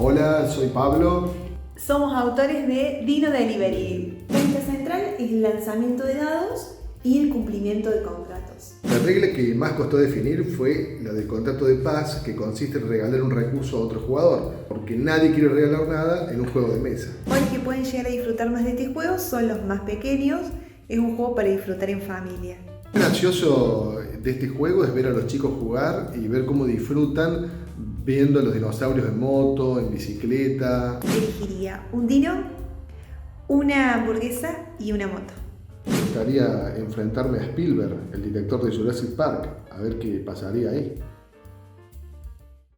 Hola, soy Pablo. Somos autores de Dino Delivery. Nuestra central es el lanzamiento de dados y el cumplimiento de contratos. La regla que más costó definir fue la del contrato de paz, que consiste en regalar un recurso a otro jugador, porque nadie quiere regalar nada en un juego de mesa. Hoy que pueden llegar a disfrutar más de este juego son los más pequeños. Es un juego para disfrutar en familia. Lo gracioso de este juego es ver a los chicos jugar y ver cómo disfrutan viendo a los dinosaurios en moto, en bicicleta. Elegiría un dino, una hamburguesa y una moto. Me gustaría enfrentarme a Spielberg, el director de Jurassic Park, a ver qué pasaría ahí.